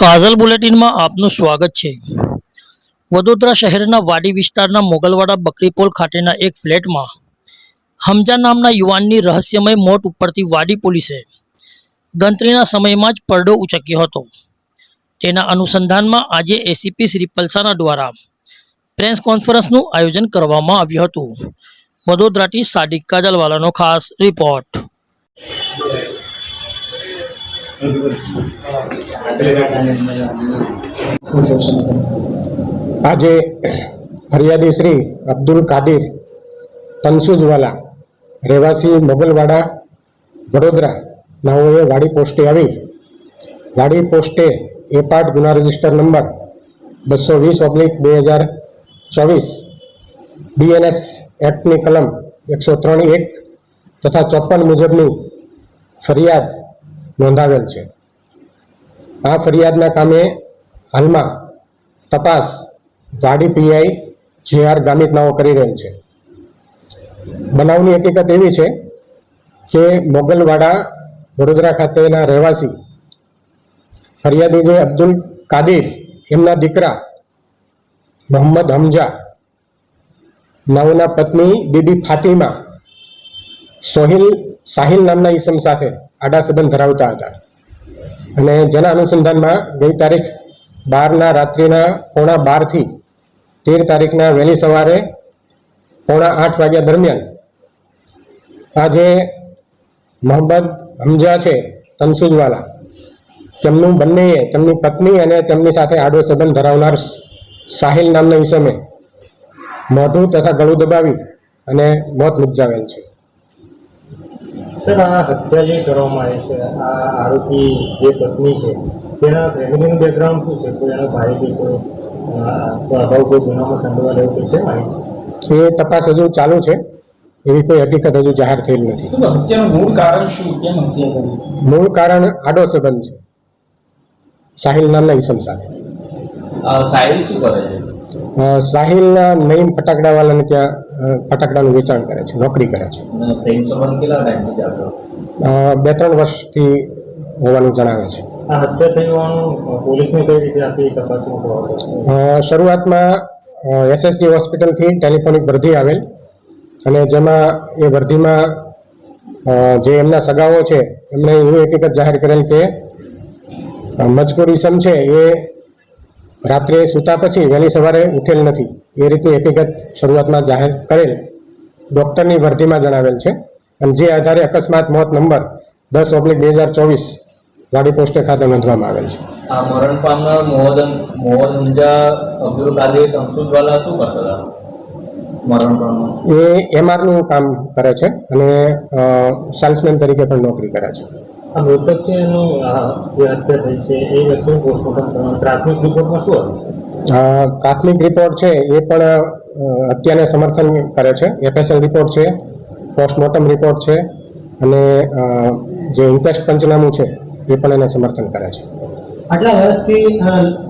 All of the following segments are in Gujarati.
કાજલ બુલેટિનમાં આપનું સ્વાગત છે। વડોદરા શહેરના વાડી વિસ્તારના મોગલવાડા બકરીપોલ ખાતેના એક ફ્લેટમાં હમજા નામના યુવાનની રહસ્યમય મોત ઉપરથી વાડી પોલીસે ગણતરીના સમયમાં જ પડદો ઉચક્યો હતો। તેના અનુસંધાનમાં આજે એસીપી શ્રી પલસાણા દ્વારા પ્રેસ કોન્ફરન્સનું આયોજન કરવામાં આવ્યું હતું। વડોદરાથી સાદિક કાજલવાલાનો ખાસ રિપોર્ટ। આજે ફરિયાદી શ્રી અબ્દુલ કાदिर તનસુજવાલા રહેવાસી મોગલવાડા વડોદરા નાઓએ વાડી પોસ્ટે આવી વાડી પોસ્ટે એ પાર્ટ ગુના રજિસ્ટર નંબર 220/2024 બીએનએસ એક્ટની કલમ 103(1) તથા 54 મુજબની ફરિયાદ નોંધાવેલ છે। આ ફરિયાદના કામે હાલમાં તપાસ વાડી પીઆઈ જે.આર. ગામિત નાઓ કરી રહેલ છે। બનાવની હકીકત એવી છે કે મોગલવાડા વડોદરા ખાતેના રહેવાસી ફરિયાદી જે અબ્દુલ કાदिर એમના દીકરા મોહમ્મદ હમજા નાઓના પત્ની બીબી ફાતિમા સાહિલ નામના ઈસમ સાથે આડા સંબંધ ધરાવતા હતા અને જેના અનુસંધાનમાં ગઈ તારીખ 12 રાત્રિના 12:15 થી 13 તારીખના વહેલી સવારે 7:45 વાગ્યા દરમિયાન આજે મોહમ્મદ હમજા છે તનસુજવાલા તેમનું બંનેએ તેમની પત્ની અને તેમની સાથે આડો સંબંધ ધરાવનાર સાહિલ નામના ઈસમે મોઢું તથા ગળું દબાવી અને મોત નિપજાવેલ છે। સર, આ હત્યા જે કરવામાં આવી છે, આ આરોપી જે પત્ની છે તેના ફેમિલીનું બેકગ્રાઉન્ડ શું છે? કોઈ એનો ભાઈ કે કોઈ અગાઉ કોઈ ગુનામાં સંડોવાયેલો કોઈ છે માહિતી? એ તપાસ હજુ ચાલુ છે, એવી કોઈ હકીકત હજુ જાહેર થયેલ નથી। હત્યાનું મૂળ કારણ શું? કેમ હત્યા કરી? મૂળ કારણ આડો સંબંધ છે સાહિલ નામના ઈસમ સાથે। સાહિલ શું કરે છે? સાહિલ નઈમ ફટાકડાવાલાને ત્યાં ફટાકડાનું વેચાણ કરે છે, નોકરી કરે છે। પ્રેમ સંબંધ કેટલા ટાઈમથી ચાલતો? 2-3 વર્ષથી હોવાનું જણાવે છે। આ હત્યા થઈ હોવાનું પોલીસને કઈ રીતે આખી તપાસમાં ખબર? શરૂઆતમાં એસએસજી હોસ્પિટલથી ટેલિફોનિક વર્ધી આવેલ અને જેમાં એ વર્ધીમાં જે એમના સગાઓ છે એમણે એવી હકીકત જાહેર કરેલ કે મજકૂર ઈસમ છે એ રાત્રે સૂતા પછી વહેલી સવારે ઉઠેલ નથી, એ રીતની હકીકત શરૂઆતમાં જાહેર કરેલ ડૉક્ટરની વર્ધીમાં જણાવેલ છે અને જે આધારે અકસ્માત મોત નંબર 10/2024 વાડી પોસ્ટે ખાતે નોંધવામાં આવેલ છે। આ મરણ પામનાર મોહમ્મદ હમજા અબ્દુલ કાदिर તનસુજવાલા શું કરતા હતા? મરણ પામનાર એ એમઆરનું કામ કરે છે અને સેલ્સમેન તરીકે પણ નોકરી કરે છે। આ મૃતક છે એનું જે હત્યા થઈ છે એ વ્યક્તિનું પોસ્ટમોર્ટમ કરવાનું પ્રાથમિક રિપોર્ટમાં શું આવ્યું છે? પ્રાથમિક રિપોર્ટ છે એ પણ હત્યાને સમર્થન કરે છે। એફએસએલ રિપોર્ટ છે, પોસ્ટમોર્ટમ રિપોર્ટ છે અને જે ઇન્ક્વેસ્ટ પંચનામું છે એ પણ એને સમર્થન કરે છે। આટલા વર્ષથી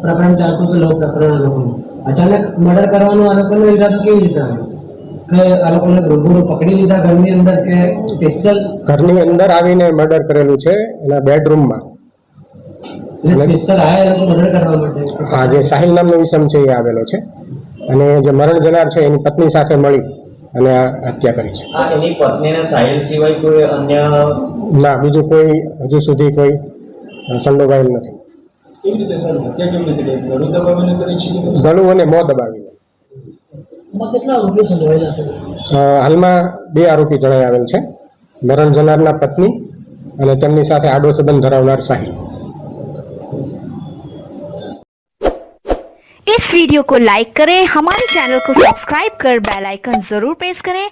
પ્રકરણ ચાલતું હતું, લોક પ્રકરણ લોકોનું અચાનક મર્ડર કરવાનો આ લોકોનો ઈરાદો કેવી રીતે આવ્યો? કે આ લોકોને રૂબરૂ પકડી લીધા ઘરની અંદર કે સ્પેશિયલ ઘરની અંદર આવીને મર્ડર કરેલું છે એના બેડરૂમમાં। સ્પેશિયલ આયા એ લોકો મર્ડર કરવા માટે? આ જે સાહિલ નામનો ઈસમ છે એ આવેલો છે અને જે મરણ જનાર છે એની પત્ની સાથે મળી અને આ હત્યા કરી છે। એની પત્નીને સાહિલ સિવાય કોઈ અન્ય? ના, બીજું કોઈ હજુ સુધી કોઈ સંડોવાયેલ નથી। કેવી રીતે સર હત્યા કેવી રીતે કરી? ગળું દબાવીને કરી છે? ગળું અને મોં દબાવીને। કેટલા આરોપીઓ સંડોવાયેલા છે? હાલમાં 2 આરોપી જણાઈ આવેલ છે, મરણ જનારના પત્ની અને તેમની સાથે આડો સંબંધ ધરાવનાર સાહિલ। इस वीडियो को लाइक करें, हमारे चैनल को सब्सक्राइब कर बेल आइकन जरूर प्रेस करें